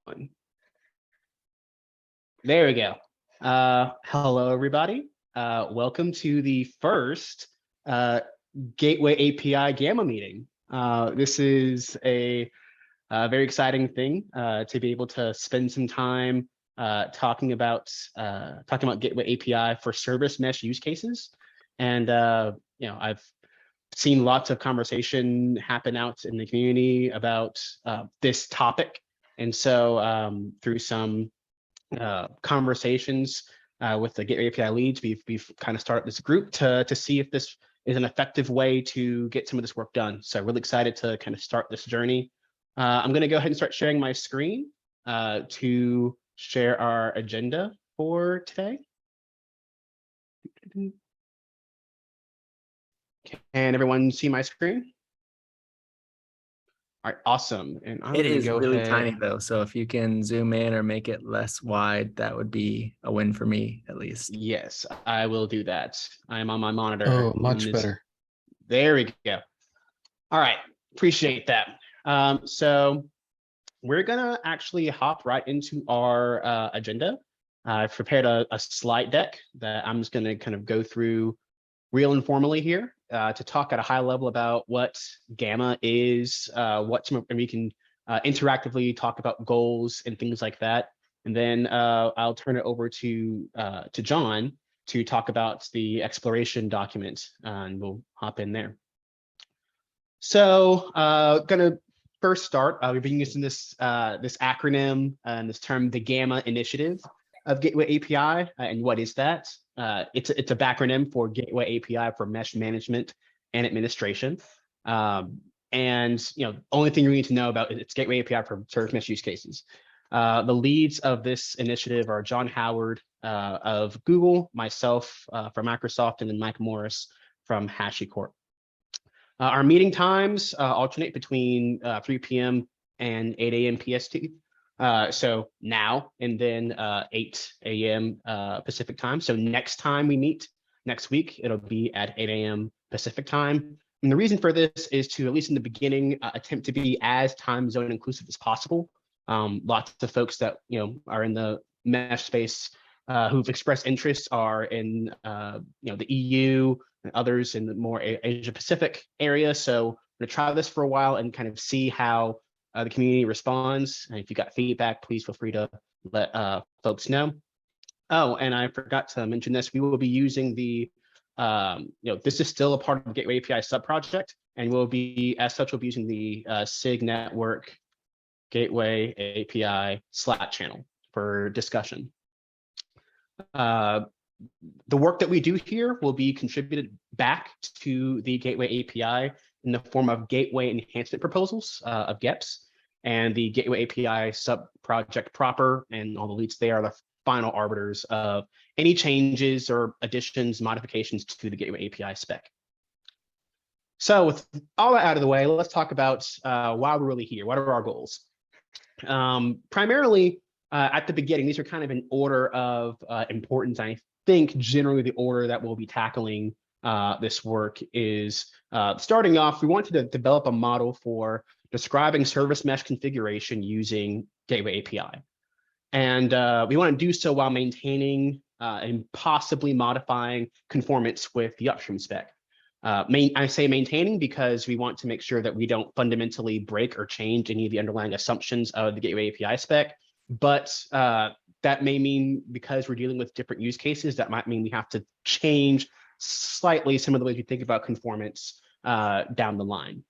one. There we go. Hello, everybody. Welcome to the first Gateway API Gamma meeting. This is a very exciting thing to be able to spend some time talking about Gateway API for service mesh use cases. And I've seen lots of conversation happen out in the community about this topic. And so through some conversations with the Gateway API leads, we've kind of started this group to see if this is an effective way to get some of this work done. So really excited to kind of start this journey. I'm going to go ahead and start sharing my screen to share our agenda for today. Can everyone see my screen? All right, awesome. And it is really tiny though, so if you can zoom in or make it less wide, that would be a win for me at least. Yes, I will do that. I'm on my monitor. Oh, much better. There we go. All right, appreciate that. So we're gonna actually hop right into our agenda. I've prepared a slide deck that I'm just gonna kind of go through real informally here to talk at a high level about what Gamma is, and we can interactively talk about goals and things like that. And then I'll turn it over to John to talk about the exploration document, and we'll hop in there. So gonna first start, we've been using this acronym and this term, the Gamma Initiative of Gateway API. And what is that? It's a backronym for Gateway API for Mesh Management and Administration. And only thing you need to know about it, it's Gateway API for Service Mesh use cases. The leads of this initiative are John Howard of Google, myself from Microsoft, and then Mike Morris from HashiCorp. Our meeting times alternate between 3 p.m. and 8 a.m. PST. So now and then 8 a.m. Pacific time. So next time we meet next week, it'll be at 8 a.m. Pacific time. And the reason for this is to, at least in the beginning, attempt to be as time zone inclusive as possible. Lots of folks that are in the mesh space who've expressed interest are in the EU and others in the more Asia Pacific area. So I'm gonna try this for a while and kind of see how the community responds. And if you got feedback, please feel free to let folks know. Oh, and I forgot to mention this. We will be using the, this is still a part of the Gateway API subproject, and we'll be, as such, we'll be using the SIG network Gateway API Slack channel for discussion. The work that we do here will be contributed back to the Gateway API in the form of gateway enhancement proposals of GEPs, and the Gateway API sub-project proper and all the leads there are the final arbiters of any changes or additions, modifications to the Gateway API spec. So with all that out of the way, let's talk about why we're really here. What are our goals? Primarily, at the beginning, these are kind of in order of importance. I think generally the order that we'll be tackling this work is starting off, we wanted to develop a model for describing service mesh configuration using Gateway API. And we want to do so while maintaining and possibly modifying conformance with the upstream spec. I say maintaining because we want to make sure that we don't fundamentally break or change any of the underlying assumptions of the Gateway API spec. But that may mean, because we're dealing with different use cases, that might mean we have to change slightly some of the ways we think about conformance down the line.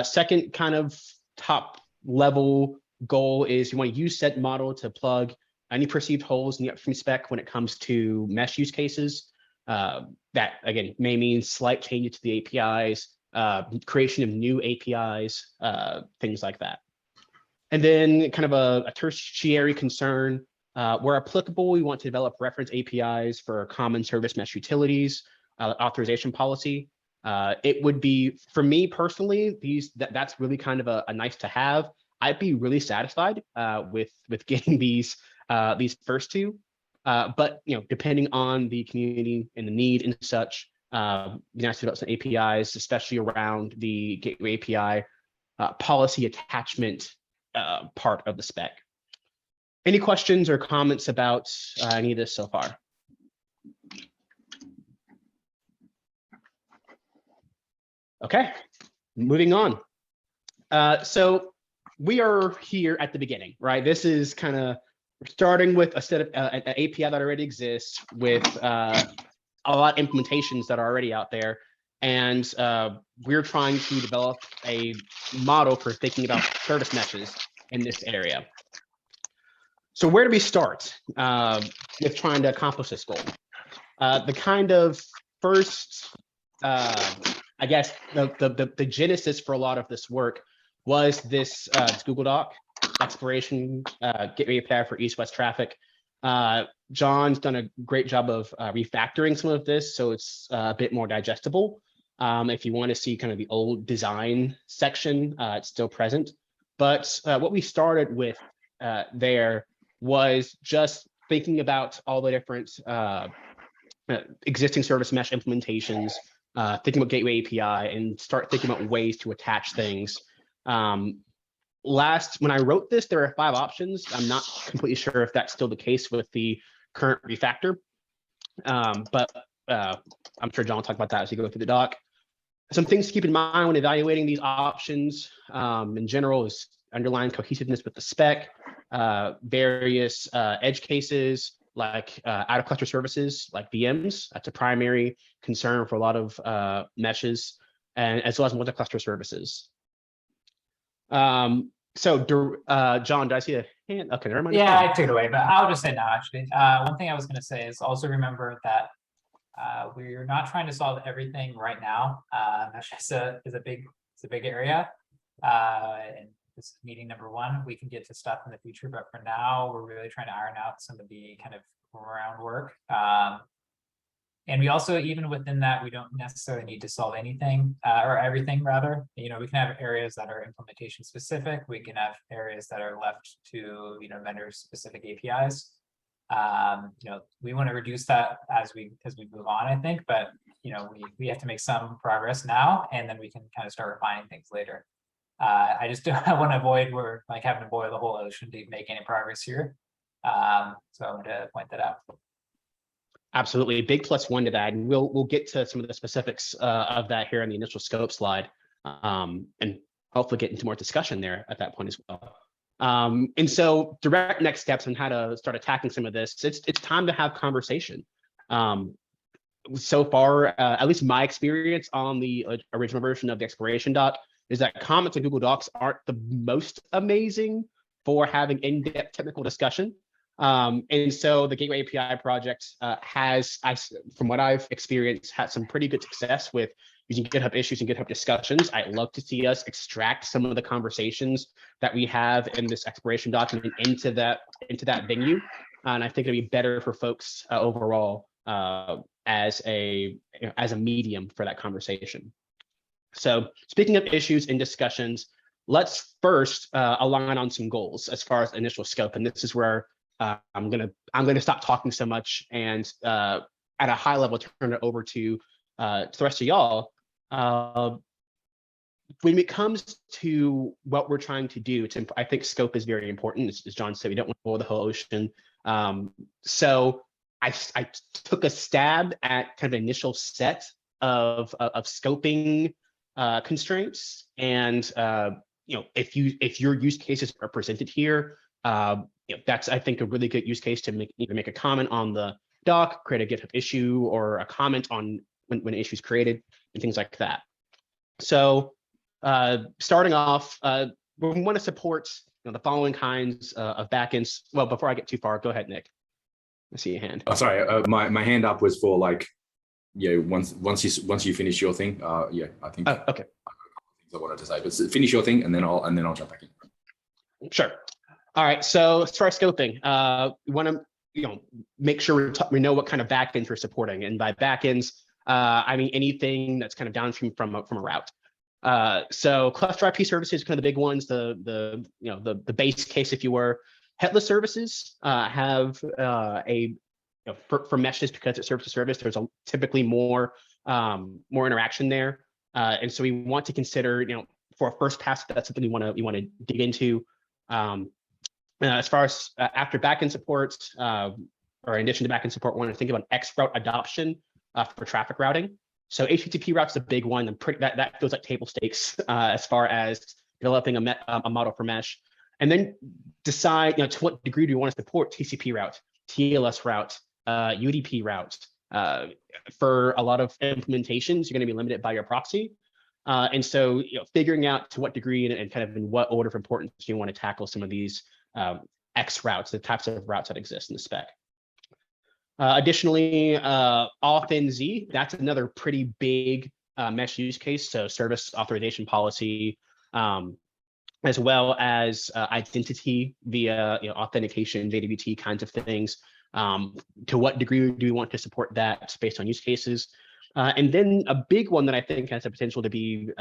Second kind of top level goal is you want to use set model to plug any perceived holes in the upstream spec when it comes to mesh use cases. That, again, may mean slight changes to the APIs, creation of new APIs, things like that. And then kind of a tertiary concern, where applicable, we want to develop reference APIs for common service mesh utilities, authorization policy. It would be, for me personally, that's really kind of a nice to have. I'd be really satisfied with getting these first two. But depending on the community and the need and such, be nice to develop some APIs, especially around the Gateway API policy attachment part of the spec. Any questions or comments about any of this so far? Okay, moving on. So we are here at the beginning, right? This is kind of starting with a set of an API that already exists with a lot of implementations that are already out there. And we're trying to develop a model for thinking about service meshes in this area. So where do we start with trying to accomplish this goal? The kind of first, I guess, the genesis for a lot of this work was this Google Doc exploration gateway API for east-west traffic. John's done a great job of refactoring some of this, so it's a bit more digestible. If you want to see kind of the old design section, it's still present. But what we started with there was just thinking about all the different existing service mesh implementations, thinking about gateway API, and start thinking about ways to attach things. When I wrote this, there were 5 options. I'm not completely sure if that's still the case with the current refactor, but I'm sure John will talk about that as we go through the doc. Some things to keep in mind when evaluating these options in general is underlying cohesiveness with the spec, various edge cases like out of cluster services like VMs. That's a primary concern for a lot of meshes, and as well as multi-cluster services. So John, did I see a hand? Okay, never mind. Yeah, I took it away, but I'll just say no, actually. One thing I was going to say is also remember that we're not trying to solve everything right now. Mesh is a big area. And this is meeting number 1. We can get to stuff in the future, but for now, we're really trying to iron out some of the kind of groundwork. And we also, even within that, we don't necessarily need to solve anything or everything, rather. You know, we can have areas that are implementation specific. We can have areas that are left to, vendor specific APIs. You know, we want to reduce that as we move on, I think, but we have to make some progress now, and then we can kind of start refining things later. I just don't want to avoid we're like having to boil the whole ocean to make any progress here. So I wanted to point that out. Absolutely, big +1 to that, and we'll get to some of the specifics of that here in the initial scope slide, and hopefully get into more discussion there at that point as well. And so direct next steps on how to start attacking some of this. It's time to have conversation. So far, at least my experience on the original version of the exploration doc is that comments on Google Docs aren't the most amazing for having in-depth technical discussion. And so the Gateway API project from what I've experienced, had some pretty good success with using GitHub issues and GitHub discussions. I'd love to see us extract some of the conversations that we have in this exploration document into that venue. And I think it'll be better for folks overall as a medium for that conversation. So speaking of issues and discussions, let's first align on some goals as far as initial scope. And this is where I'm gonna stop talking so much and at a high level turn it over to the rest of y'all. When it comes to what we're trying to do, I think scope is very important. As John said, we don't want to boil the whole ocean. So I took a stab at kind of an initial set of scoping constraints, and if your use cases are presented here, that's, I think, a really good use case to either make a comment on the doc, create a GitHub issue, or a comment on when an issue is created, and things like that. So starting off, we want to support the following kinds of backends. Well, before I get too far, go ahead, Nick. I see your hand. Oh, sorry, my hand up was for like, once you finish your thing, I think. Oh, okay. I wanted to say, but finish your thing, and then I'll jump back in. Sure. All right. So as far as scoping, we want to make sure we know what kind of backends we're supporting, and by backends, I mean anything that's kind of downstream from a route. So cluster IP services, kind of the big ones, the base case, if you were. Headless services have for meshes, because it's service to service, there's typically more interaction there, and so we want to consider, for a first pass, that's something we want to dig into. As far as after backend support, or in addition to backend support, we want to think about X route adoption for traffic routing. So HTTP route's a big one, and that feels like table stakes as far as developing a model for mesh, and then decide, to what degree do you want to support TCP route, TLS route, UDP route. For a lot of implementations, you're going to be limited by your proxy. And so, figuring out to what degree and kind of in what order of importance you want to tackle some of these X routes, the types of routes that exist in the spec. Additionally, auth-NZ, that's another pretty big mesh use case. So service authorization policy, as well as identity via authentication, JWT kinds of things. To what degree do we want to support that based on use cases? And then a big one that I think has the potential to be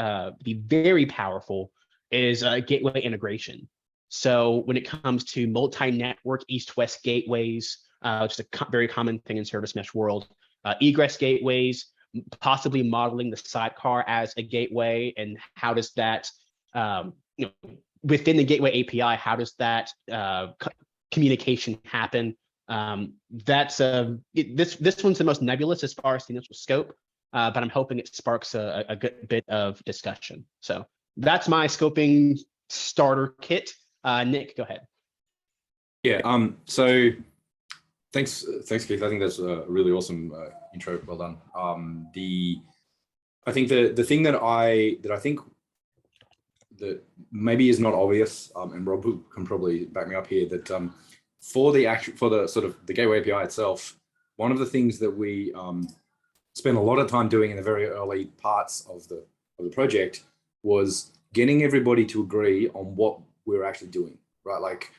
very powerful is gateway integration. So when it comes to multi-network east-west gateways, which is a very common thing in service mesh world, egress gateways, possibly modeling the sidecar as a gateway, and how does that, within the gateway API, how does that communication happen? This one's the most nebulous as far as the initial scope, but I'm hoping it sparks a good bit of discussion. So that's my scoping starter kit. Nick, go ahead. Yeah. So thanks, Keith. I think that's a really awesome intro. Well done. I think the thing that I think that maybe is not obvious, and Rob can probably back me up here, that for the sort of the gateway API itself, one of the things that we spent a lot of time doing in the very early parts of the project was getting everybody to agree on what we're actually doing, right? Like,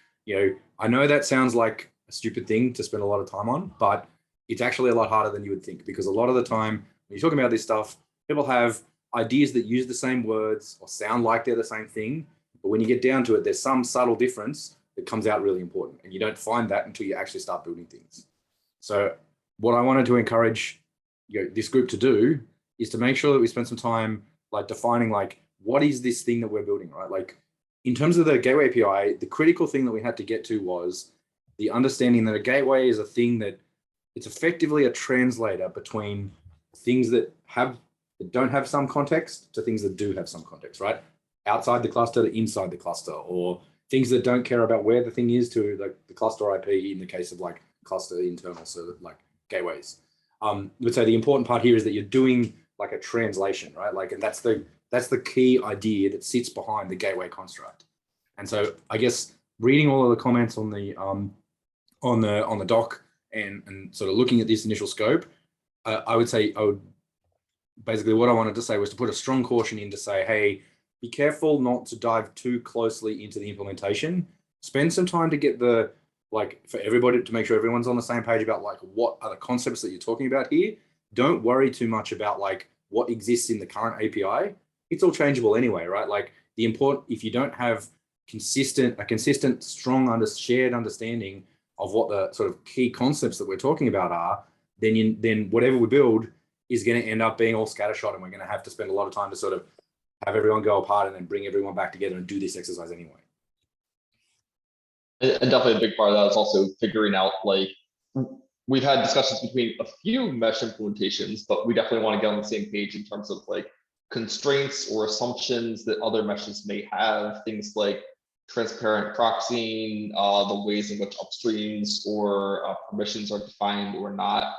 I know that sounds like a stupid thing to spend a lot of time on, but it's actually a lot harder than you would think, because a lot of the time when you're talking about this stuff, people have ideas that use the same words or sound like they're the same thing, but when you get down to it, there's some subtle difference that comes out really important, and you don't find that until you actually start building things. So what I wanted to encourage this group to do is to make sure that we spend some time like defining like, what is this thing that we're building, right? Like, in terms of the gateway API, the critical thing that we had to get to was the understanding that a gateway is a thing that it's effectively a translator between things that don't have some context to things that do have some context, right? Outside the cluster to inside the cluster, or things that don't care about where the thing is to the cluster IP in the case of like cluster internal, so like gateways. But so the important part here is that you're doing like a translation, right? Like, and that's the key idea that sits behind the gateway construct. And so I guess reading all of the comments on the doc and sort of looking at this initial scope, basically what I wanted to say was to put a strong caution in to say, hey, be careful not to dive too closely into the implementation. Spend some time to get for everybody to make sure everyone's on the same page about like, what are the concepts that you're talking about here. Don't worry too much about like what exists in the current API. It's all changeable anyway, right? Like if you don't have a consistent, strong, shared understanding of what the sort of key concepts that we're talking about are, then whatever we build is going to end up being all scattershot, and we're going to have to spend a lot of time to sort of have everyone go apart and then bring everyone back together and do this exercise anyway. And definitely a big part of that is also figuring out, like, we've had discussions between a few mesh implementations, but we definitely want to get on the same page in terms of like constraints or assumptions that other meshes may have, things like transparent proxying, the ways in which upstreams or permissions are defined or not.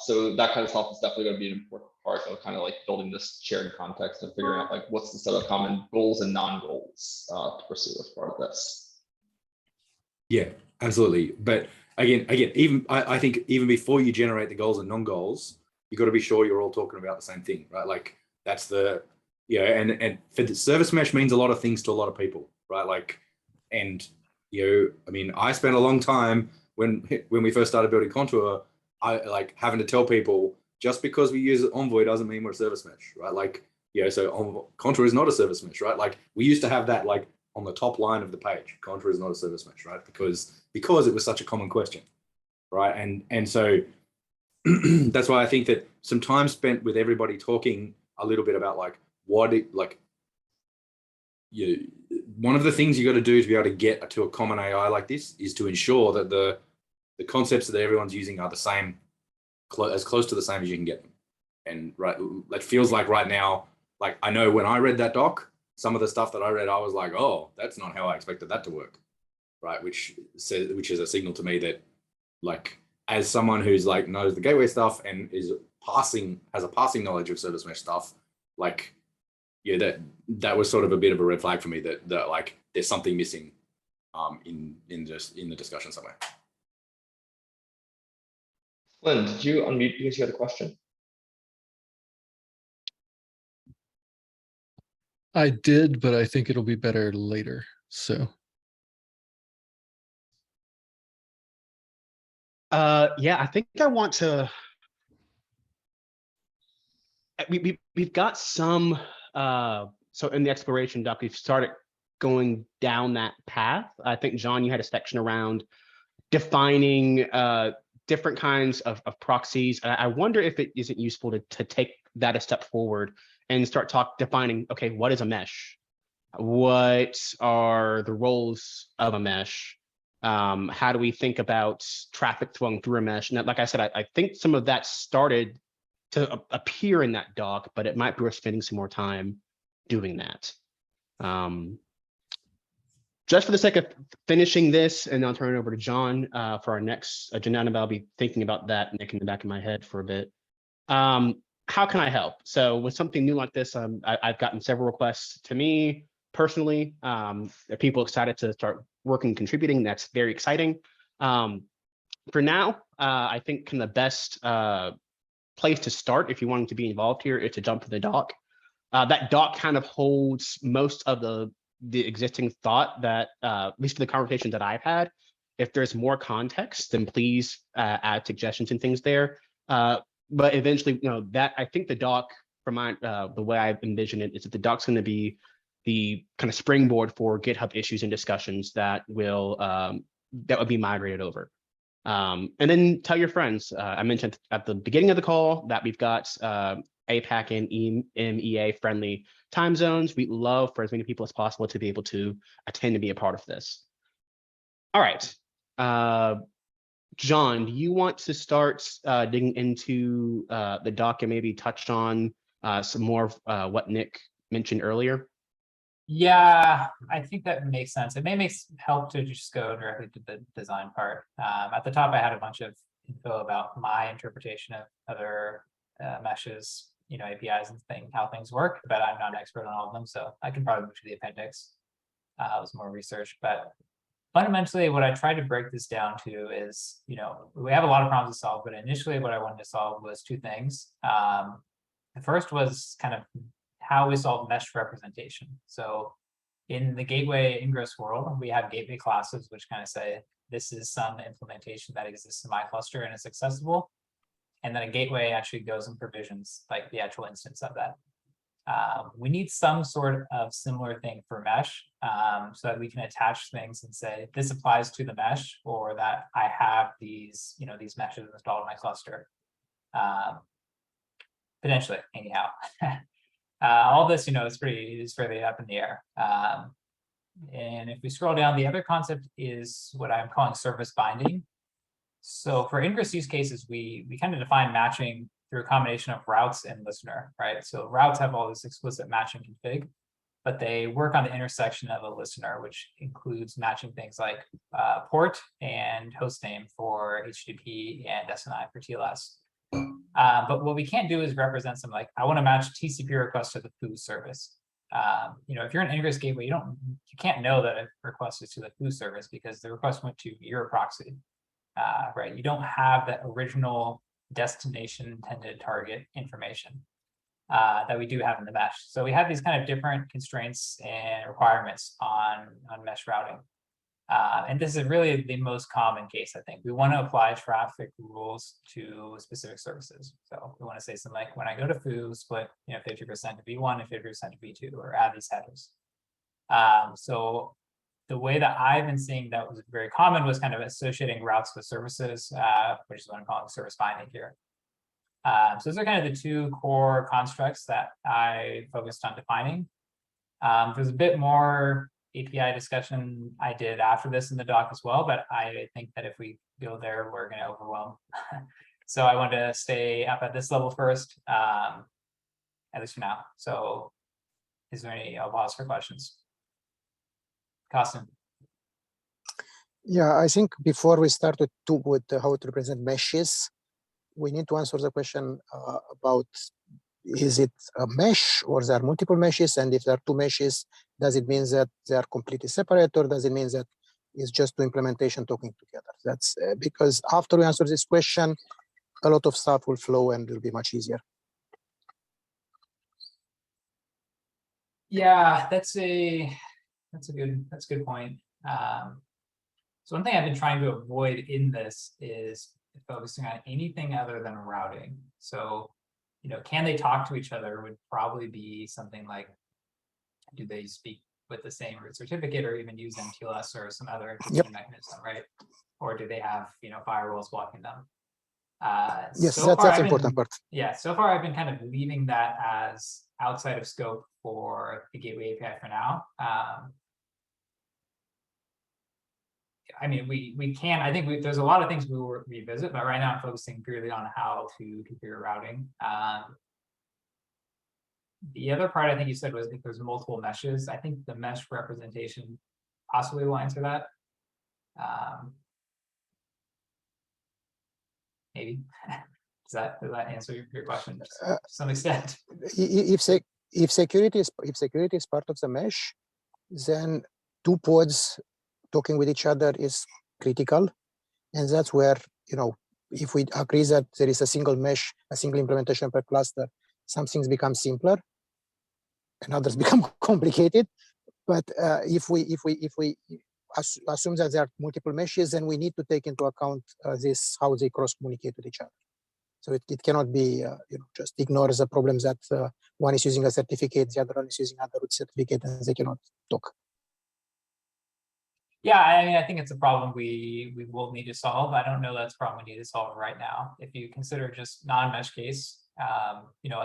So that kind of stuff is definitely going to be an important part of kind of like building this shared context and figuring out like what's the set of common goals and non-goals to pursue as part of this. Yeah, absolutely. But again, even I think even before you generate the goals and non-goals, you got to be sure you're all talking about the same thing, right? Like that's and for the service mesh means a lot of things to a lot of people, right? Like, and I mean, I spent a long time when we first started building Contour, I like having to tell people just because we use Envoy doesn't mean we're a service mesh, right? Like, so Contour is not a service mesh, right? Like we used to have that like on the top line of the page, Contour is not a service mesh, right? Because it was such a common question, right? And so that's why I think that some time spent with everybody talking a little bit about like one of the things you got to do to be able to get to a common AI like this is to ensure that the concepts that everyone's using are the same, as close to the same as you can get them. And right, it feels like right now, like I know when I read that doc, some of the stuff that I read, I was like, oh, that's not how I expected that to work, right? Which is a signal to me that, like, as someone who's like knows the gateway stuff and has a passing knowledge of service mesh stuff, like, yeah, that was sort of a bit of a red flag for me that like there's something missing in the discussion somewhere. Lynn, did you unmute because you had a question? I did, but I think it'll be better later. So Yeah, I think I want to. We've got some. So in the exploration doc, we've started going down that path. I think, John, you had a section around defining different kinds of proxies. I wonder if it isn't useful to take that a step forward and start defining, okay, what is a mesh? What are the roles of a mesh? How do we think about traffic flowing through a mesh? And like I said, I think some of that started to appear in that doc, but it might be worth spending some more time doing that. Just for the sake of finishing this, and I'll turn it over to John for our next agenda, and I'll be thinking about that, Nick, in the back of my head for a bit. How can I help? So with something new like this, I've gotten several requests to me personally. People excited to start working, contributing. That's very exciting. For now, I think kind of the best place to start if you want to be involved here is to jump to the doc. That doc kind of holds most of the existing thought that, at least for the conversations that I've had. If there's more context, then please add suggestions and things there. But eventually, that I think the doc, from the way I envision it, is that the doc's going to be the kind of springboard for GitHub issues and discussions that will be migrated over. And then tell your friends. I mentioned at the beginning of the call that we've got APAC and EMEA friendly time zones. We'd love for as many people as possible to be able to attend and be a part of this. All right. John, do you want to start digging into the doc and maybe touch on some more of what Nick mentioned earlier? Yeah, I think that makes sense. It may help to just go directly to the design part. At the top, I had a bunch of info about my interpretation of other meshes, APIs and how things work, but I'm not an expert on all of them, so I can probably move to the appendix. It was more research, but fundamentally, what I tried to break this down to is, we have a lot of problems to solve, but initially what I wanted to solve was two things. The first was kind of how we solve mesh representation. So in the gateway ingress world, we have gateway classes, which kind of say, this is some implementation that exists in my cluster and it's accessible. And then a gateway actually goes and provisions like the actual instance of that. We need some sort of similar thing for mesh so that we can attach things and say, this applies to the mesh, or that I have these, these meshes installed in my cluster. Potentially, anyhow. All this, is fairly up in the air. And if we scroll down, the other concept is what I'm calling service binding. So for ingress use cases, we kind of define matching through a combination of routes and listener, right? So routes have all this explicit matching config, but they work on the intersection of a listener, which includes matching things like port and host name for HTTP and SNI for TLS. But what we can't do is represent some I want to match TCP request to the foo service. If you're an ingress gateway, you can't know that a request is to the foo service because the request went to your proxy, right? You don't have that original destination intended target information that we do have in the mesh. So we have these kind of different constraints and requirements on mesh routing. And this is really the most common case, I think. We want to apply traffic rules to specific services. So we want to say something like, when I go to foo, split 50% to V1 and 50% to V2, or add these headers. So the way that I've been seeing that was very common was kind of associating routes with services, which is what I'm calling service binding here. So those are kind of the two core constructs that I focused on defining. There's a bit more API discussion I did after this in the doc as well, but I think that if we go there, we're going to overwhelm. So I wanted to stay up at this level first, at least for now. So is there any, I'll pause for questions. Costin. Yeah, I think before we start with how to represent meshes, we need to answer the question about, is it a mesh or there are multiple meshes? And if there are two meshes, does it mean that they are completely separate, or does it mean that it's just two implementation talking together? That's because after we answer this question, a lot of stuff will flow and it'll be much easier. Yeah, that's a good point. So one thing I've been trying to avoid in this is focusing on anything other than routing. So, can they talk to each other would probably be something like, do they speak with the same root certificate or even use MTLS or some other encryption mechanism, right? Or do they have, firewalls blocking them? Yes, so that's the important part. Yeah, so far I've been kind of leaving that as outside of scope for the Gateway API for now. I mean, we can, I think there's a lot of things we will revisit, but right now I'm focusing purely on how to configure routing. The other part I think you said was if there's multiple meshes. I think the mesh representation possibly will answer that. Maybe. Does that answer your question to some extent? If security is part of the mesh, then two pods talking with each other is critical, and that's where, if we agree that there is a single mesh, a single implementation per cluster, some things become simpler and others become complicated. But if we assume that there are multiple meshes, then we need to take into account how they cross communicate with each other. So it cannot be just ignore the problem that one is using a certificate, the other one is using another root certificate, and they cannot talk. Yeah, I mean, I think it's a problem we will need to solve. I don't know that's a problem we need to solve right now. If you consider just non-mesh case, a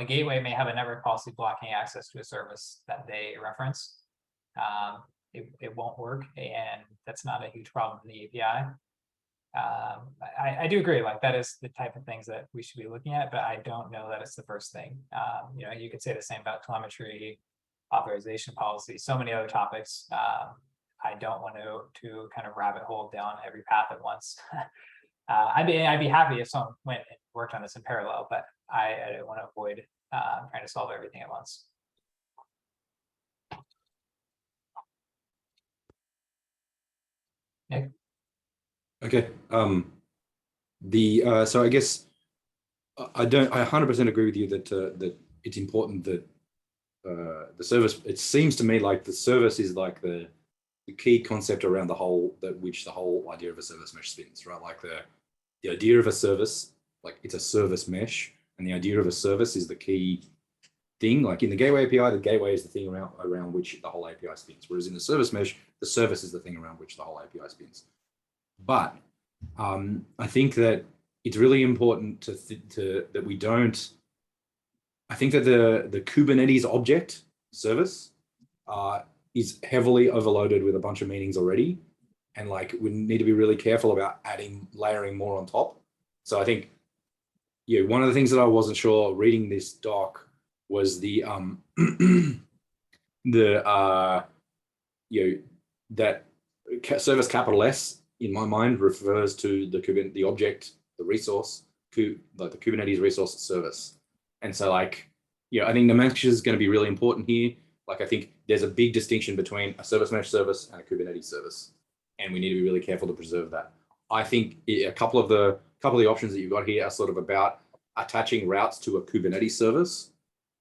gateway may have a network policy blocking access to a service that they reference. It won't work, and that's not a huge problem in the API. I do agree, like that is the type of things that we should be looking at, but I don't know that it's the first thing. You could say the same about telemetry, authorization policy, so many other topics. I don't want to kind of rabbit hole down every path at once. I'd be happy if someone went and worked on this in parallel, but I don't want to avoid trying to solve everything at once. Nick? Okay. So I guess I 100% agree with you that that it's important that the service. It seems to me like the service is like the key concept around which the whole idea of a service mesh spins, right? Like the idea of a service, like it's a service mesh, and the idea of a service is the key thing. Like in the gateway API, the gateway is the thing around which the whole API spins. Whereas in the service mesh, the service is the thing around which the whole API spins. But I think that it's really important that we don't. I think that the Kubernetes object service is heavily overloaded with a bunch of meanings already, and like we need to be really careful about layering more on top. So I think, one of the things that I wasn't sure reading this doc was that service capital S in my mind refers to the object, the resource, like the Kubernetes resource service. And so like, I think the mesh is going to be really important here. Like I think there's a big distinction between a service mesh service and a Kubernetes service, and we need to be really careful to preserve that. I think a couple of the options that you've got here are sort of about attaching routes to a Kubernetes service,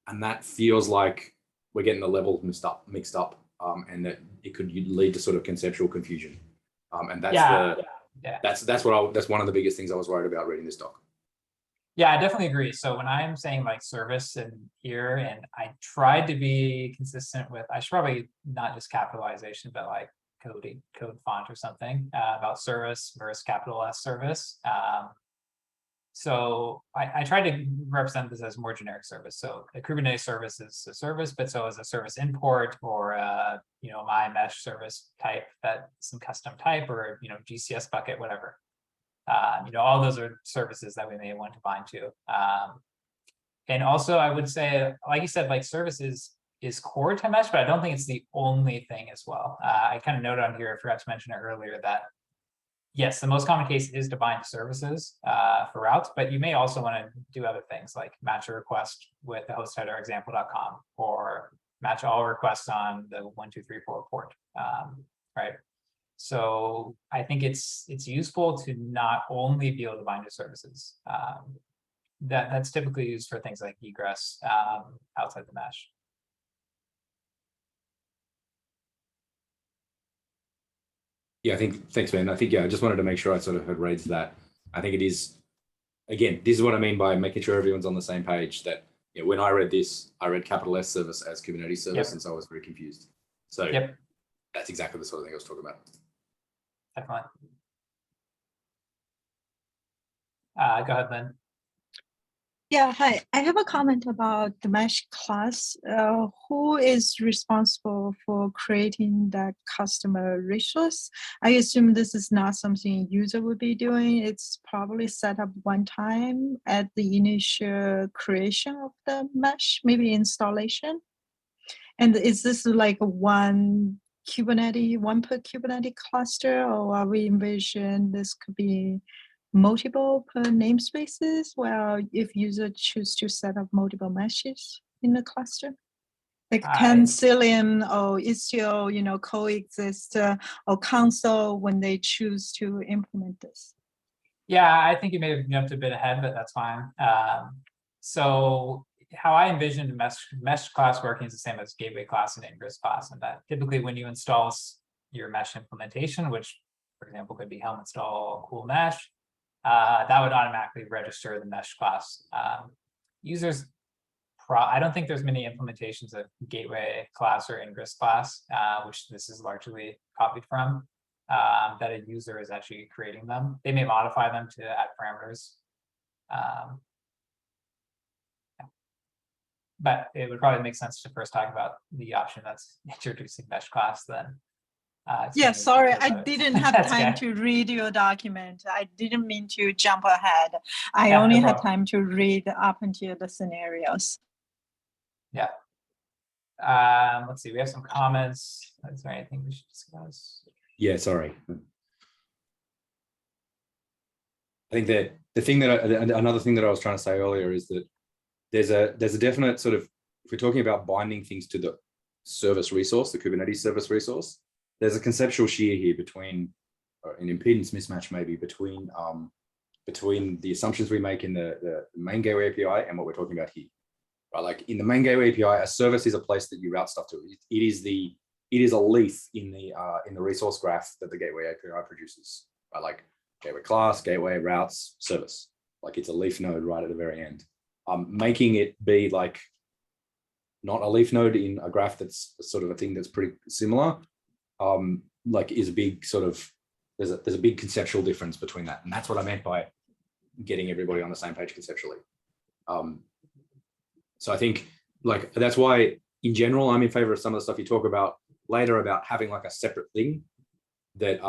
and that feels like we're getting the levels mixed up, and that it could lead to sort of conceptual confusion. And that's one of the biggest things I was worried about reading this doc. Yeah, I definitely agree. So when I'm saying like service in here, and I tried to be consistent with, I should probably not just capitalization, but like code font or something about service versus capital S service. So I try to represent this as more generic service. So a Kubernetes service is a service, but so is a service import or a, my mesh service type, that some custom type, or GCS bucket, whatever. All those are services that we may want to bind to. And also I would say, like you said, like services is core to mesh, but I don't think it's the only thing as well. I kind of noted on here, I forgot to mention it earlier, that yes, the most common case is to bind services for routes, but you may also want to do other things like match a request with the host header example.com, or match all requests on the 1234 port, right? So I think it's useful to not only be able to bind to services. That's typically used for things like egress outside the mesh. Yeah, thanks, man. I think, I just wanted to make sure I sort of had raised that. I think it is, again, this is what I mean by making sure everyone's on the same page, that when I read this, I read capital S service as Kubernetes service, and so I was very confused. So that's exactly the sort of thing I was talking about. Definitely. Go ahead, Lynn. Yeah, hi. I have a comment about the mesh class. Who is responsible for creating that customer resource? I assume this is not something user would be doing. It's probably set up one time at the initial creation of the mesh, maybe installation. And is this like one per Kubernetes cluster, or are we envision this could be multiple per namespaces? Well, if user choose to set up multiple meshes in the cluster, like can Cilium or Istio, coexist or console when they choose to implement this? Yeah, I think you may have jumped a bit ahead, but that's fine. So how I envisioned mesh class working is the same as gateway class and ingress class, and that typically when you install your mesh implementation, which for example could be helm install cool mesh, that would automatically register the mesh class. Users, I don't think there's many implementations of gateway class or ingress class, which this is largely copied from, that a user is actually creating them. They may modify them to add parameters. But it would probably make sense to first talk about the option that's introducing mesh class then. Yeah, sorry, I didn't have time to read your document. I didn't mean to jump ahead. I only had time to read up until the scenarios. Yeah. Let's see, we have some comments. Is there anything we should discuss? Yeah, sorry. I think that another thing that I was trying to say earlier is that there's a definite sort of, if we're talking about binding things to the service resource, the Kubernetes service resource, there's a conceptual shear here between, or an impedance mismatch maybe between the assumptions we make in the main gateway API and what we're talking about here. Right? Like in the main gateway API, a service is a place that you route stuff to. It is a leaf in the resource graph that the gateway API produces. Right? Like gateway class, gateway, routes, service. Like it's a leaf node right at the very end. Making it be like not a leaf node in a graph that's sort of a thing that's pretty similar, like is a big sort of, there's a big conceptual difference between that. And that's what I meant by getting everybody on the same page conceptually. So I think like, that's why in general, I'm in favor of some of the stuff you talk about later about having like a separate thing that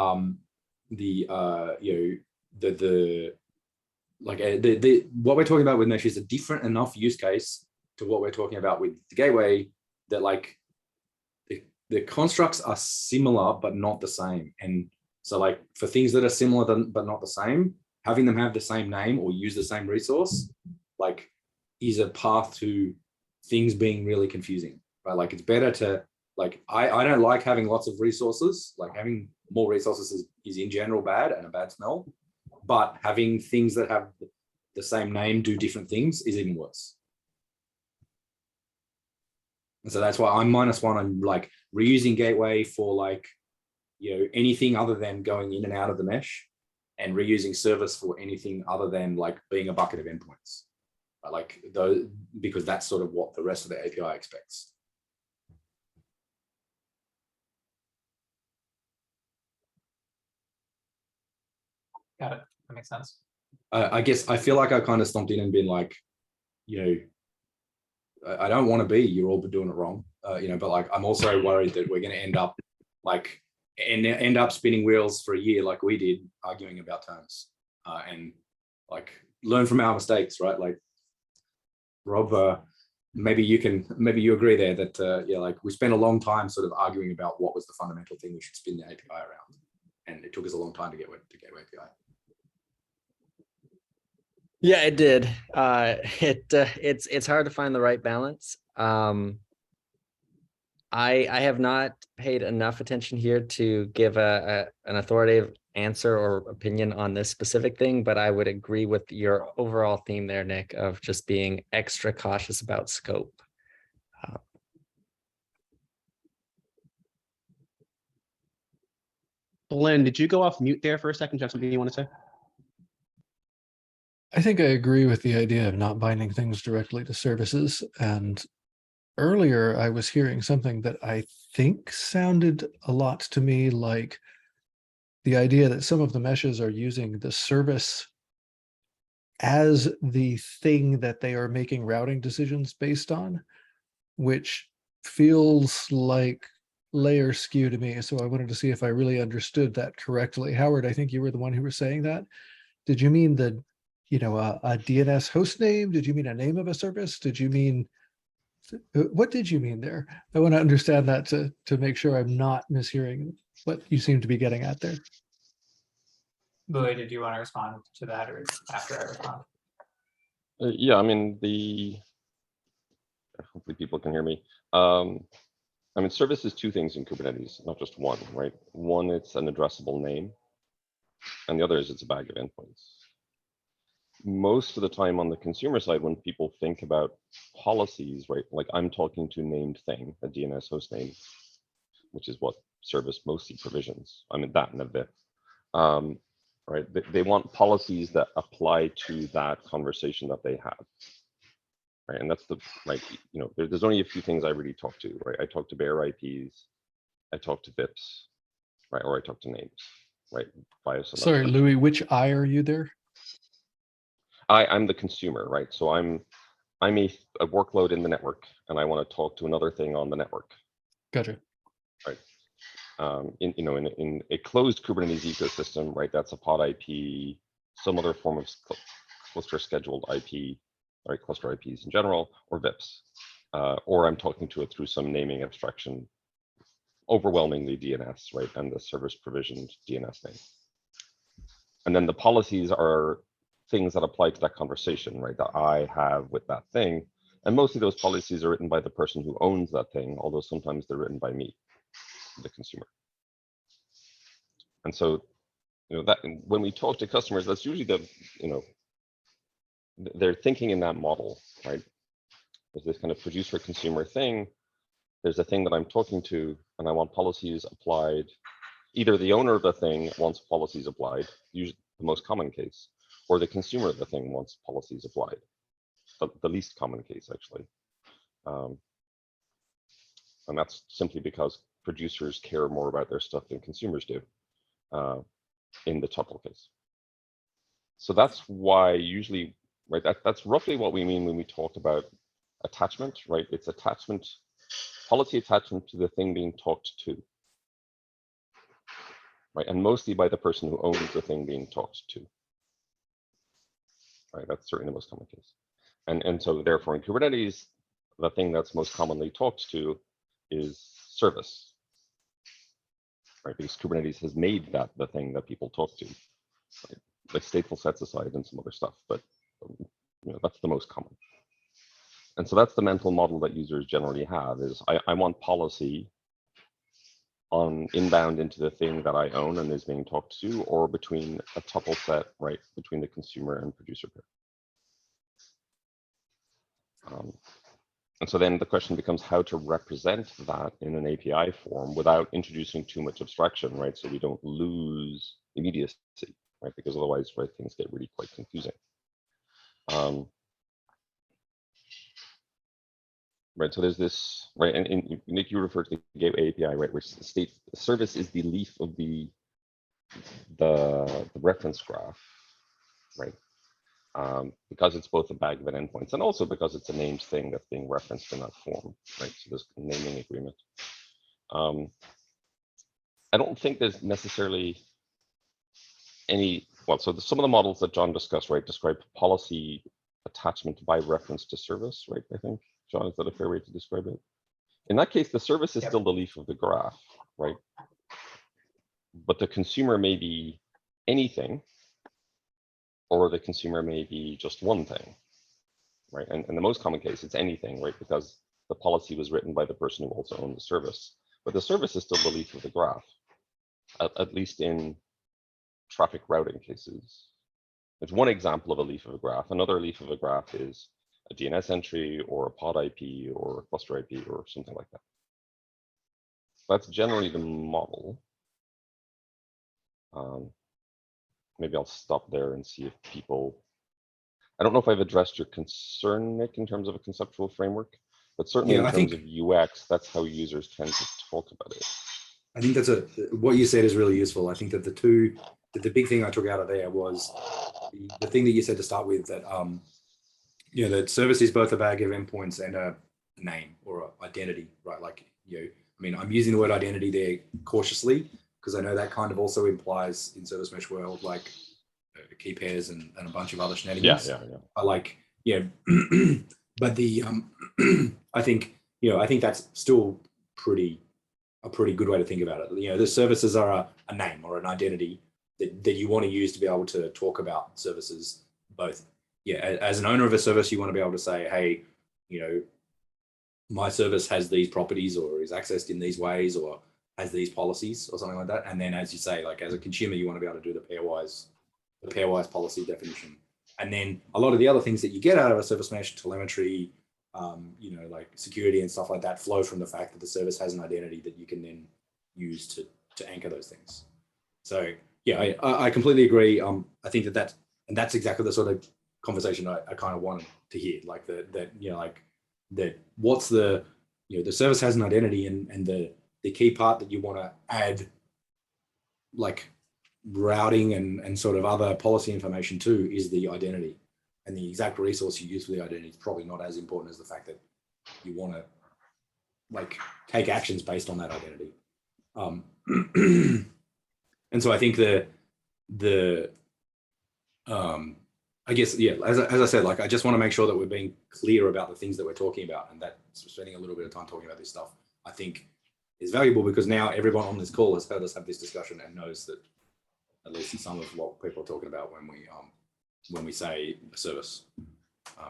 what we're talking about with mesh is a different enough use case to what we're talking about with the gateway, that like the constructs are similar but not the same. And so like for things that are similar but not the same, having them have the same name or use the same resource like is a path to things being really confusing, right? Like it's better to, like I don't like having lots of resources. Like having more resources is in general bad and a bad smell, but having things that have the same name do different things is even worse. And so that's why I'm -1 on like reusing gateway for like, anything other than going in and out of the mesh, and reusing service for anything other than like being a bucket of endpoints. Right? Like those, because that's sort of what the rest of the API expects. Got it. That makes sense. I guess I feel like I kind of stomped in and been like, you know, I don't want to be, you're all doing it wrong, you know, but like, I'm also worried that we're going to end up like, end up spinning wheels for a year like we did, arguing about terms, and like learn from our mistakes, right? Like, Rob, maybe you agree there that, yeah, like we spent a long time sort of arguing about what was the fundamental thing we should spin the API around. And it took us a long time to get to Gateway API. Yeah, it did. It's hard to find the right balance. I have not paid enough attention here to give an authoritative answer or opinion on this specific thing, but I would agree with your overall theme there, Nick, of just being extra cautious about scope. Glenn, did you go off mute there for a second? Do you have something you want to say? I think I agree with the idea of not binding things directly to services. And earlier I was hearing something that I think sounded a lot to me like the idea that some of the meshes are using the service as the thing that they are making routing decisions based on, which feels like layer skew to me. So I wanted to see if I really understood that correctly. Howard, I think you were the one who was saying that. Did you mean the, you know, a DNS host name? Did you mean a name of a service? Did you mean, what did you mean there? I want to understand that to make sure I'm not mishearing what you seem to be getting at there. Louis, did you want to respond to that or after I respond? Yeah, I mean, hopefully people can hear me. I mean, service is two things in Kubernetes, not just one, right? One, it's an addressable name, and the other is it's a bag of endpoints. Most of the time on the consumer side, when people think about policies, right, like I'm talking to named thing, a DNS host name, which is what service mostly provisions. I mean, that and a VIP. Right, they want policies that apply to that conversation that they have. Right, and that's the, like, you know, there's only a few things I really talk to, right? I talk to bare IPs, I talk to VIPs, right, or I talk to names, right? Via some Sorry, other. Louis, which I are you there? I'm the consumer, right? So I'm a workload in the network, and I want to talk to another thing on the network. Gotcha. Right. In a closed Kubernetes ecosystem, right? That's a pod IP, some other form of cluster scheduled IP, right? Cluster IPs in general, or VIPs, or I'm talking to it through some naming abstraction, overwhelmingly DNS, right? And the service provisioned DNS name. And then the policies are things that apply to that conversation, right? That I have with that thing. And mostly those policies are written by the person who owns that thing, although sometimes they're written by me, the consumer. And so, you know, that when we talk to customers, that's usually the, you know, they're thinking in that model, right? There's this kind of producer consumer thing. There's a thing that I'm talking to, and I want policies applied. Either the owner of the thing wants policies applied, usually the most common case, or the consumer of the thing wants policies applied, the least common case, actually. And that's simply because producers care more about their stuff than consumers do in the tuple case. So that's why usually, right, that's roughly what we mean when we talk about attachment, right? It's attachment, policy attachment to the thing being talked to, right? And mostly by the person who owns the thing being talked to, right? That's certainly the most common case. And so therefore in Kubernetes, the thing that's most commonly talked to is service, right? Because Kubernetes has made that the thing that people talk to, right? Like stateful sets aside and some other stuff, but you know, that's the most common. And so that's the mental model that users generally have is I want policy on inbound into the thing that I own and is being talked to, or between a tuple set, right, between the consumer and producer pair. And so then the question becomes how to represent that in an API form without introducing too much abstraction, right? So we don't lose immediacy, right? Because otherwise, right, things get really quite confusing. Right, so there's this, right, and Nick, you referred to the Gateway API, right, which state service is the leaf of the reference graph. right? Because it's both a bag of endpoints and also because it's a named thing that's being referenced in that form, right? So there's naming agreement. I don't think there's necessarily any, well, so some of the models that John discussed, right, describe policy attachment by reference to service, right? I think, John, is that a fair way to describe it? In that case, the service is still the leaf of the graph, right? But the consumer may be anything, or the consumer may be just one thing, right? And in the most common case, it's anything, right? Because the policy was written by the person who also owned the service. But the service is still the leaf of the graph, at least in traffic routing cases. It's one example of a leaf of a graph. Another leaf of a graph is a DNS entry or a pod IP or a cluster IP or something like that. That's generally the model. Maybe I'll stop there and see if people, I don't know if I've addressed your concern, Nick, in terms of a conceptual framework, but certainly in terms of UX, that's how users tend to talk about it. I think that's what you said is really useful. I think that the big thing I took out of there was the thing that you said to start with, that you know, that service is both a bag of endpoints and a name or an identity, right? Like, you know, I mean, I'm using the word identity there cautiously because I know that kind of also implies in service mesh world, like key pairs and a bunch of other shenanigans. Yeah. I like, yeah, but the I think, you know, I think that's still a pretty good way to think about it. You know, the services are a name or an identity that you want to use to be able to talk about services. Both, yeah, as an owner of a service, you want to be able to say, hey, you know, my service has these properties or is accessed in these ways or has these policies or something like that. And then, as you say, like as a consumer, you want to be able to do the pairwise policy definition. And then a lot of the other things that you get out of a service mesh, telemetry, you know, like security and stuff like that, flow from the fact that the service has an identity that you can then use to anchor those things. So yeah, I completely agree. I think that's exactly the sort of conversation I kind of wanted to hear. Like that you know, like that what's the, you know, the service has an identity and the key part that you want to add like routing and sort of other policy information to is the identity. And the exact resource you use for the identity is probably not as important as the fact that you want to like take actions based on that identity. And so I think I guess, yeah, as I said, like, I just want to make sure that we're being clear about the things that we're talking about, and that spending a little bit of time talking about this stuff, I think is valuable because now everyone on this call has heard us have this discussion and knows that at least some of what people are talking about when we say a service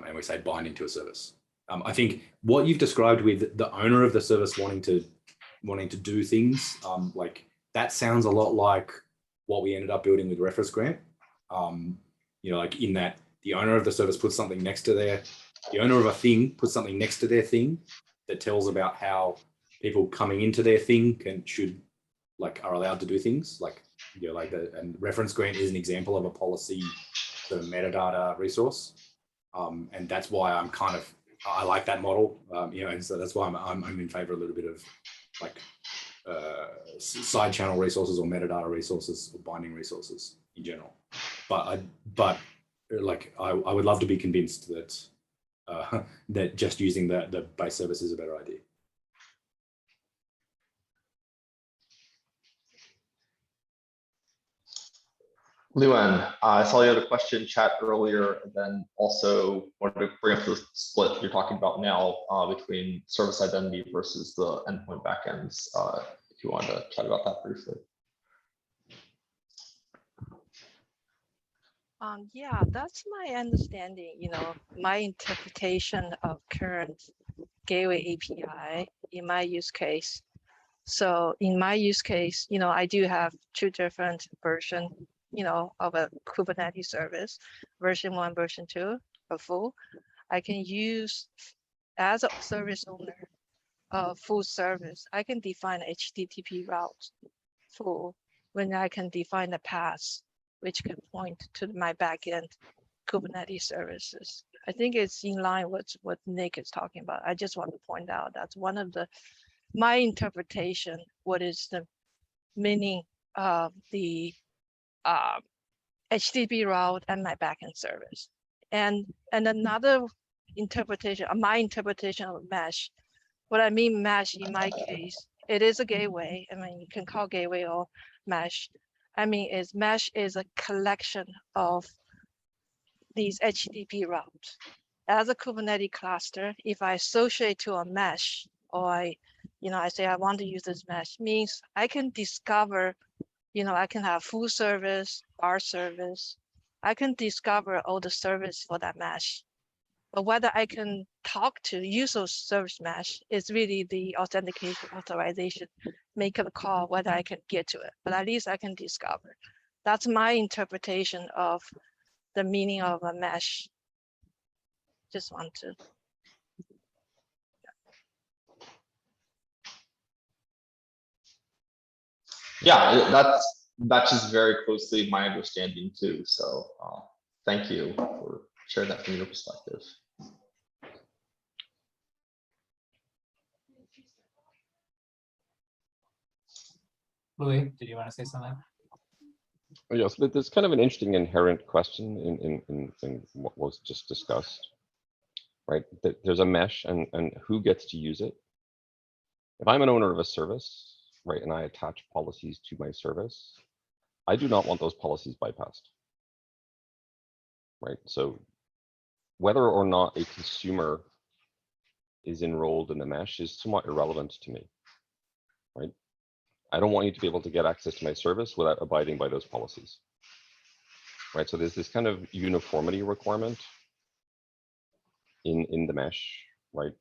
and we say binding to a service. I think what you've described with the owner of the service wanting to do things, like that sounds a lot like what we ended up building with Reference Grant. You know, like in that the owner of the service puts something next to the owner of a thing puts something next to their thing that tells about how people coming into their thing are allowed to do things. Like, you know, like and Reference Grant is an example of a policy, the metadata resource. And that's why I like that model, you know, and so that's why I'm in favor of a little bit of like side channel resources or metadata resources or binding resources in general. But I would love to be convinced that that just using the base service is a better idea. Luan, I saw you had a question chat earlier, and then also wanted to bring up the split you're talking about now between service identity versus the endpoint backends. If you wanted to chat about that briefly. Yeah, that's my understanding. You know, my interpretation of current gateway API in my use case. So in my use case, you know, I do have two different versions, you know, of a Kubernetes service, version 1, version 2, a full. I can use as a service owner, full service. I can define HTTP route full when I can define the path which can point to my backend Kubernetes services. I think it's in line with what Nick is talking about. I just want to point out that's one of my interpretation, what is the meaning of the HTTP route and my backend service. And another interpretation, my interpretation of mesh, what I mean mesh in my case, it is a gateway. I mean, you can call gateway or mesh. I mean, mesh is a collection of these HTTP routes. As a Kubernetes cluster, if I associate to a mesh, or I say I want to use this mesh, means I can discover, I can have full service, bar service. I can discover all the service for that mesh. But whether I can talk to use those service mesh is really the authentication, authorization, make a call whether I can get to it. But at least I can discover. That's my interpretation of the meaning of a mesh. Just want to. Yeah, that matches very closely my understanding too. So thank you for sharing that from your perspective. Louis, did you want to say something? Yes, but there's kind of an interesting inherent question in what was just discussed, right? There's a mesh and who gets to use it. If I'm an owner of a service, right, and I attach policies to my service, I do not want those policies bypassed, right? So whether or not a consumer is enrolled in the mesh is somewhat irrelevant to me, right? I don't want you to be able to get access to my service without abiding by those policies, right? So there's this kind of uniformity requirement in the mesh, right?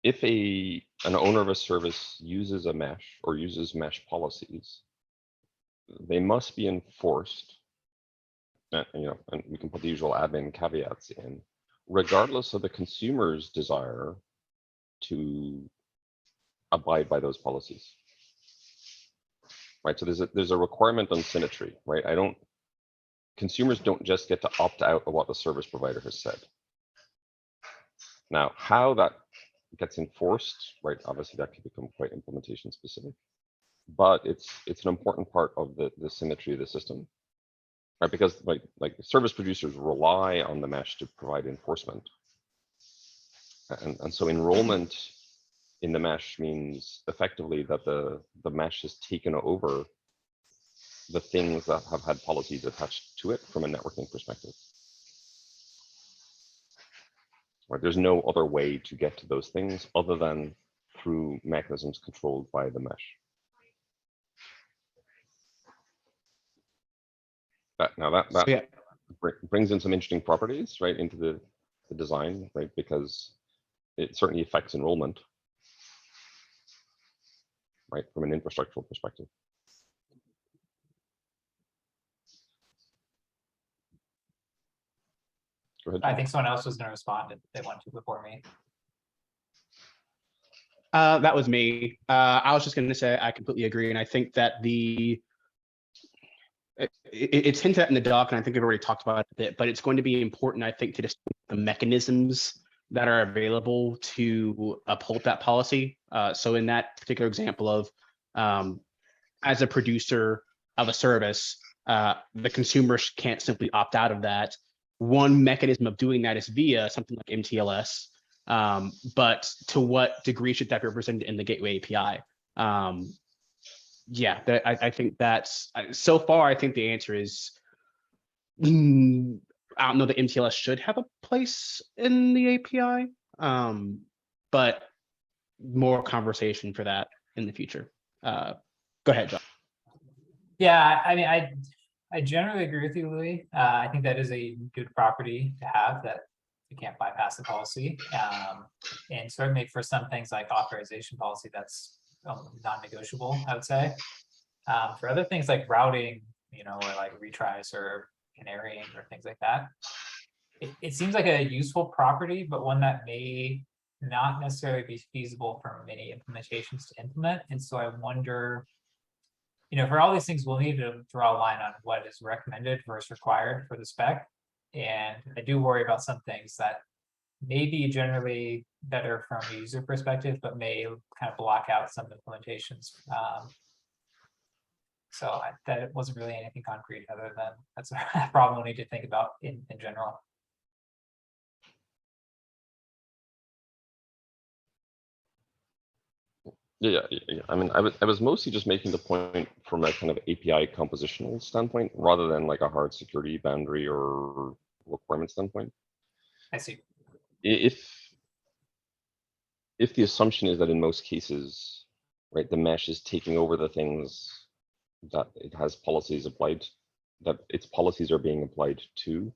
If an owner of a service uses a mesh or uses mesh policies, they must be enforced, and we can put the usual admin caveats in, regardless of the consumer's desire to abide by those policies, right? So there's a requirement on symmetry, right? Consumers don't just get to opt out of what the service provider has said. Now, how that gets enforced, right? Obviously, that can become quite implementation specific, but it's an important part of the symmetry of the system, right? Because like service producers rely on the mesh to provide enforcement, and so enrollment in the mesh means effectively that the mesh has taken over the things that have had policies attached to it from a networking perspective. Right? There's no other way to get to those things other than through mechanisms controlled by the mesh. That brings in some interesting properties, right, into the design, right, because it certainly affects enrollment, right, from an infrastructural perspective. Go ahead, I think someone else was going to respond if they want to before me. That was me. I was just going to say I completely agree, and I think that it's hinted at in the doc, and I think we've already talked about it a bit, but it's going to be important, I think, to just the mechanisms that are available to uphold that policy. So in that particular example of as a producer of a service, the consumer can't simply opt out of that. One mechanism of doing that is via something like MTLS, but to what degree should that be represented in the Gateway API? Yeah, I think that's, so far, I think the answer is, I don't know that MTLS should have a place in the API, but more conversation for that in the future. Go ahead, John. Yeah, I mean, I generally agree with you, Louis. I think that is a good property to have, that you can't bypass the policy. And certainly for some things like authorization policy, that's non-negotiable, I would say. For other things like routing, or like retries or canarying or things like that, it seems like a useful property, but one that may not necessarily be feasible for many implementations to implement. And so I wonder, for all these things, we'll need to draw a line on what is recommended versus required for the spec. And I do worry about some things that may be generally better from a user perspective, but may kind of block out some implementations. So that wasn't really anything concrete other than that's a problem we need to think about in general. Yeah. I mean, I was mostly just making the point from a kind of API compositional standpoint, rather than like a hard security boundary or requirement standpoint. I see. If the assumption is that in most cases, right, the mesh is taking over the things that it has policies applied, that its policies are being applied to,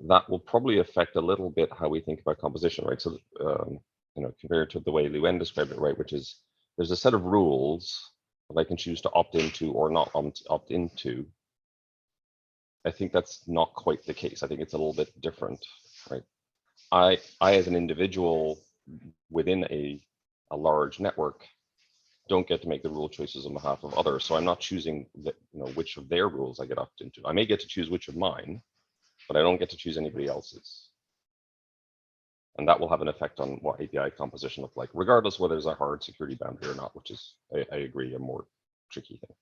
that will probably affect a little bit how we think about composition, right? So, compared to the way Luen described it, right, which is there's a set of rules that I can choose to opt into or not opt into. I think that's not quite the case. I think it's a little bit different, right? I as an individual within a large network don't get to make the rule choices on behalf of others. So I'm not choosing which of their rules I get opt into. I may get to choose which of mine, but I don't get to choose anybody else's. And that will have an effect on what API composition look like, regardless whether there's a hard security boundary or not, which is, I agree, a more tricky thing.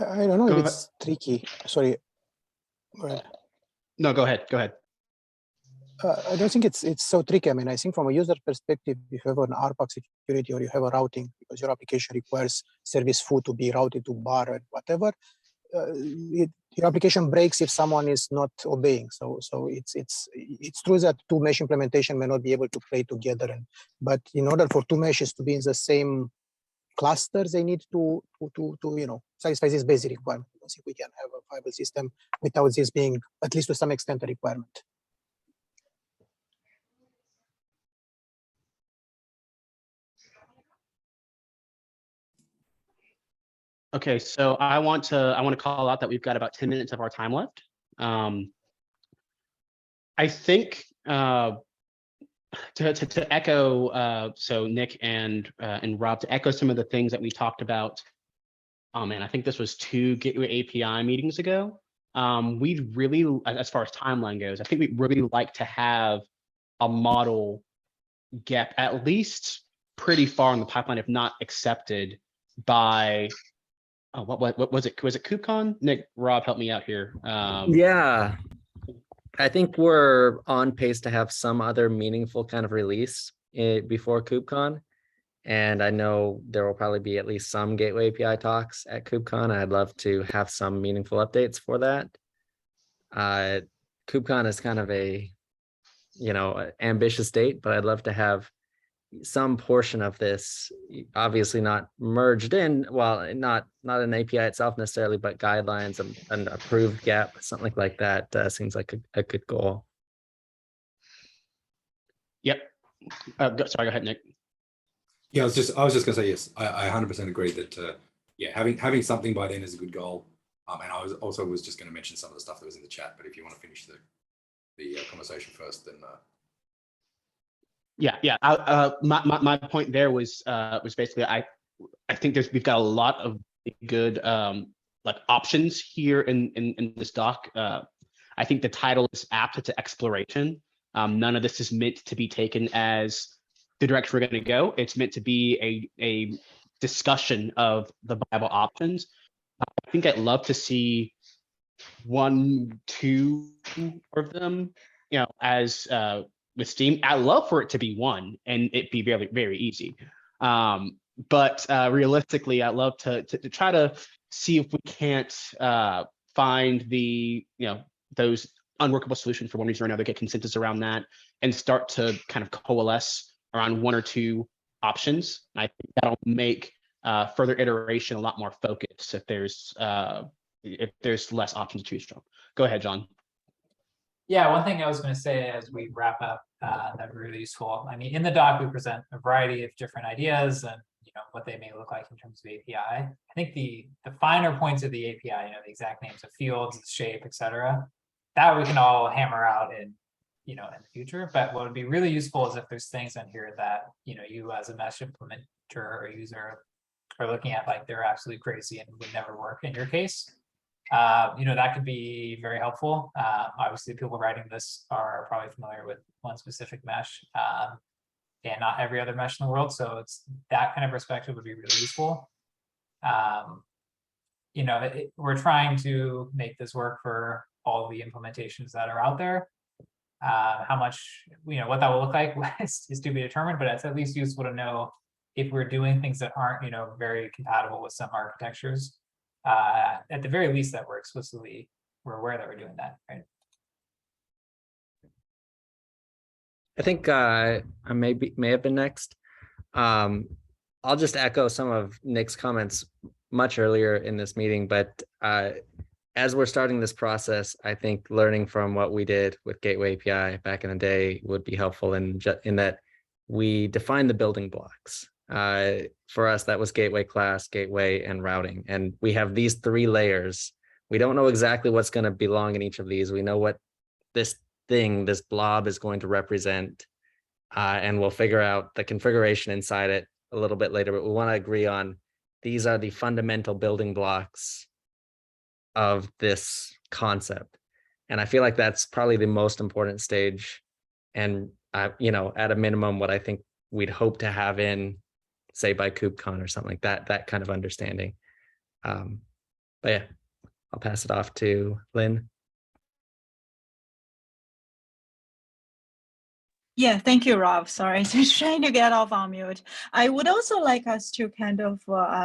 I don't know Go if it's tricky. Sorry. Go ahead. No, go ahead. Go ahead. I don't think it's so tricky. I mean, I think from a user perspective, if you have an RPAC security or you have a routing because your application requires service foo to be routed to bar and whatever, your application breaks if someone is not obeying. So it's true that two mesh implementation may not be able to play together, but in order for two meshes to be in the same cluster, they need to satisfy this basic requirement. I don't think we can have a viable system without this being, at least to some extent, a requirement. Okay, so I want to call out that we've got about 10 minutes of our time left. I think to echo, so Nick and Rob, to echo some of the things that we talked about. Oh man, I think this was 2 Gateway API meetings ago. We'd really, as far as timeline goes, I think we'd really like to have a model get at least pretty far in the pipeline, if not accepted by. Oh, what was it? Was it KubeCon? Nick, Rob, help me out here. Yeah, I think we're on pace to have some other meaningful kind of release before KubeCon. And I know there will probably be at least some Gateway API talks at KubeCon. I'd love to have some meaningful updates for that. KubeCon is kind of a, ambitious date, but I'd love to have some portion of this, obviously not merged in, well, not an API itself necessarily, but guidelines and an approved gap, something like that seems like a good goal. Yep. Sorry, go ahead, Nick. Yeah, I was just gonna say yes. I 100% agree that having something by then is a good goal. And I was also just going to mention some of the stuff that was in the chat, but if you want to finish the conversation first, then. Yeah. My point there was basically I think we've got a lot of good like options here in this doc. I think the title is apt to exploration. None of this is meant to be taken as the direction we're going to go. It's meant to be a discussion of the viable options. I think I'd love to see 1, 2 of them, as with Steam. I'd love for it to be 1 and it be very, very easy. But realistically, I'd love to try to see if we can't find the, those unworkable solutions for one reason or another, get consensus around that, and start to kind of coalesce around 1 or 2 options. I think that'll make further iteration a lot more focused if there's less options to choose from. Go ahead, John. Yeah, one thing I was going to say as we wrap up that would be really useful. I mean, in the doc, we present a variety of different ideas and what they may look like in terms of API. I think the finer points of the API, the exact names of fields, the shape, etc., that we can all hammer out in in the future. But what would be really useful is if there's things in here that you as a mesh implementer or user are looking at like they're absolutely crazy and would never work in your case. That could be very helpful. Obviously, people writing this are probably familiar with one specific mesh. and not every other mesh in the world. So it's that kind of perspective would be really useful. You know, we're trying to make this work for all the implementations that are out there. How much, you know, what that will look like is to be determined, but it's at least useful to know if we're doing things that aren't, you know, very compatible with some architectures. At the very least, that we're aware that we're doing that, right? I think I may have been next. I'll just echo some of Nick's comments much earlier in this meeting, but as we're starting this process, I think learning from what we did with Gateway API back in the day would be helpful in that we define the building blocks. For us, that was gateway class, gateway, and routing. And we have these 3 layers. We don't know exactly what's going to belong in each of these. We know what this blob is going to represent, and we'll figure out the configuration inside it a little bit later, but we want to agree on these are the fundamental building blocks of this concept. And I feel like that's probably the most important stage. And, you know, at a minimum, what I think we'd hope to have in, say, by KubeCon or something like that, that kind of understanding. But yeah, I'll pass it off to Lynn. Yeah, thank you, Rob. Sorry, just trying to get off on mute. I would also like us to kind of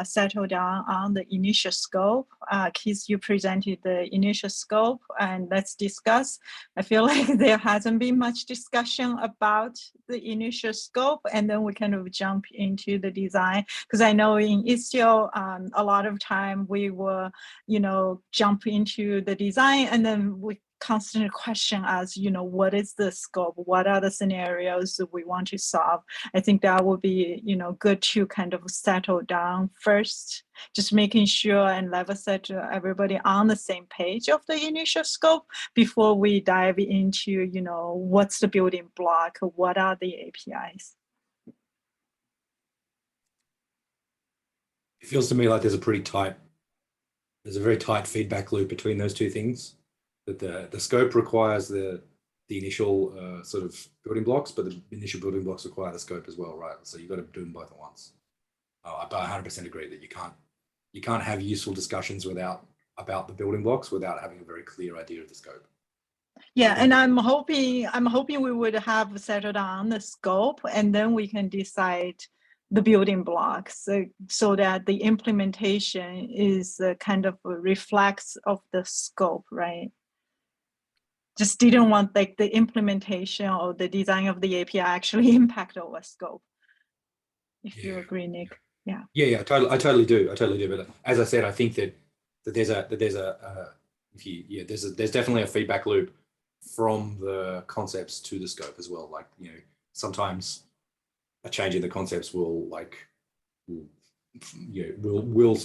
settle down on the initial scope. Keith, you presented the initial scope, and let's discuss. I feel like there hasn't been much discussion about the initial scope, and then we kind of jump into the design. Because I know in Istio, a lot of time we will, you know, jump into the design, and then we constant question as, you know, what is the scope? What are the scenarios that we want to solve? I think that would be, you know, good to kind of settle down first, just making sure and level set everybody on the same page of the initial scope before we dive into, you know, what's the building block? What are the APIs? It feels to me like there's a very tight feedback loop between those two things. That the scope requires the initial sort of building blocks, but the initial building blocks require the scope as well, right? So you've got to do them both at once. I 100% agree that you can't have useful discussions about the building blocks without having a very clear idea of the scope. Yeah, and I'm hoping we would have settled on the scope, and then we can decide the building blocks so that the implementation is kind of reflects of the scope, right? Just didn't want like the implementation or the design of the API actually impact our scope. If you agree, Nick. Yeah. Yeah, I totally do. But as I said, I think that there's definitely a feedback loop from the concepts to the scope as well. Like, you know, sometimes a change in the concepts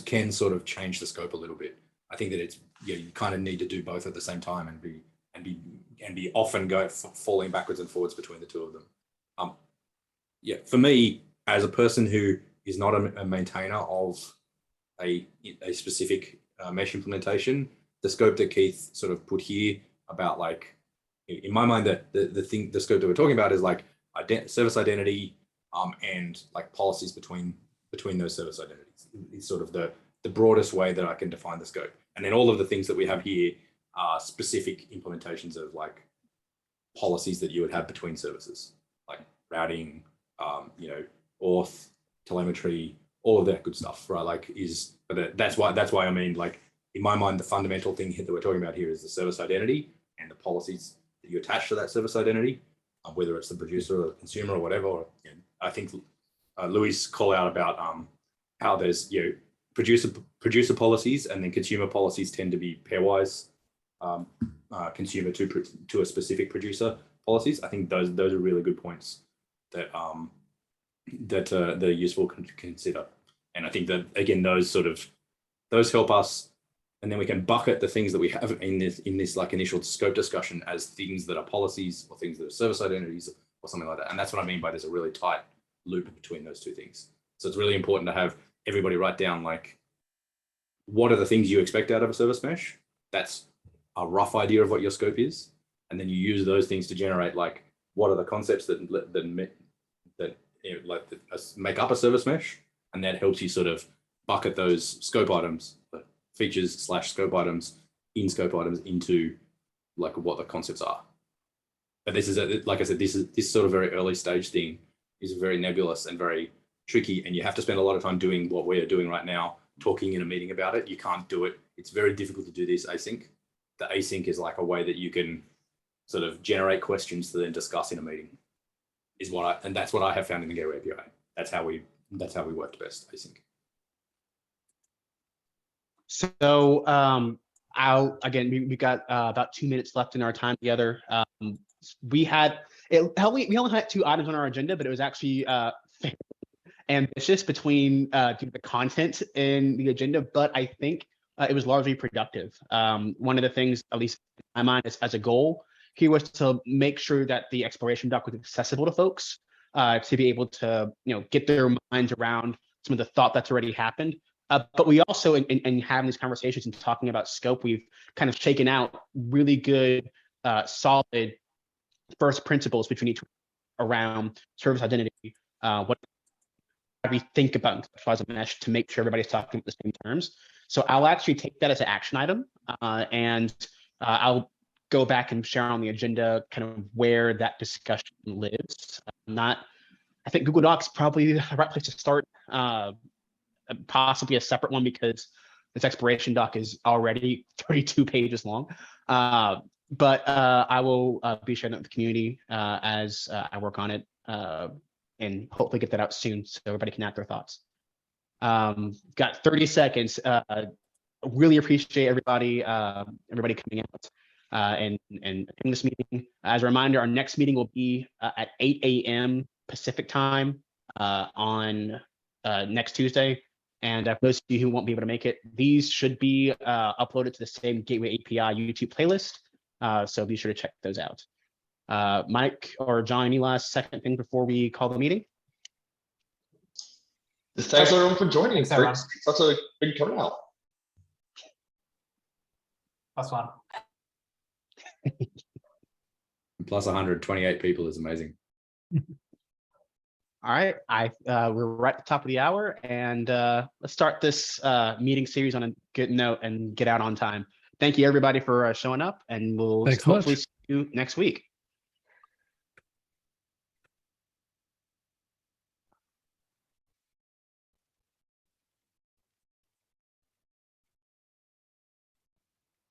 can sort of change the scope a little bit. I think that it's, you know, you kind of need to do both at the same time and be often falling backwards and forwards between the two of them. Yeah, for me, as a person who is not a maintainer of a specific mesh implementation, the scope that Keith sort of put here about, like, in my mind, the scope that we're talking about is like service identity and like policies between those service identities is sort of the broadest way that I can define the scope. And then all of the things that we have here are specific implementations of like policies that you would have between services, like routing, you know, auth, telemetry, all of that good stuff, right? Like that's why I mean, like, in my mind, the fundamental thing that we're talking about here is the service identity and the policies that you attach to that service identity, whether it's the producer or the consumer or whatever. Or, you know, I think Louis' call out about how there's, you know, producer policies and then consumer policies tend to be pairwise consumer to a specific producer policies. I think those are really good points that that are useful to consider. And I think that, again, those help us, and then we can bucket the things that we have in this like initial scope discussion as things that are policies or things that are service identities or something like that. And that's what I mean by there's a really tight loop between those two things. So it's really important to have everybody write down, like, what are the things you expect out of a service mesh? That's a rough idea of what your scope is. And then you use those things to generate, like, what are the concepts that make up a service mesh, and that helps you sort of bucket those scope items, features / scope items, in scope items into like what the concepts are. But this is like I said, this sort of very early stage thing is very nebulous and very tricky, and you have to spend a lot of time doing what we're doing right now, talking in a meeting about it. You can't do it. It's very difficult to do this async. The async is like a way that you can sort of generate questions to then discuss in a meeting. And that's what I have found in the Gateway API. That's how we worked best, async. So we got about 2 minutes left in our time together. We only had 2 items on our agenda, but it was actually ambitious between the content in the agenda, but I think it was largely productive. One of the things, at least in my mind, as a goal here was to make sure that the exploration doc was accessible to folks, to be able to get their minds around some of the thought that's already happened. But we also, in having these conversations and talking about scope, we've kind of shaken out really good, solid first principles between each around service identity. What we think about conceptualize a mesh to make sure everybody's talking about the same terms. So I'll actually take that as an action item, and I'll go back and share on the agenda kind of where that discussion lives. I think Google Docs is probably the right place to start. Possibly a separate one because this exploration doc is already 32 pages long. But I will be sharing it with the community as I work on it, and hopefully get that out soon so everybody can add their thoughts. Got 30 seconds. Really appreciate everybody coming out and in this meeting. As a reminder, our next meeting will be at 8 a.m. Pacific time on next Tuesday. And for those of you who won't be able to make it, these should be uploaded to the same Gateway API YouTube playlist. So be sure to check those out. Mike or John, any last second thing before we call the meeting? Thanks everyone for joining. Thanks, everyone. Such a big turnout. +1. Plus 128 people is amazing. All right, we're right at the top of the hour, and let's start this meeting series on a good note and get out on time. Thank you everybody for showing up, and we'll hopefully see you next week.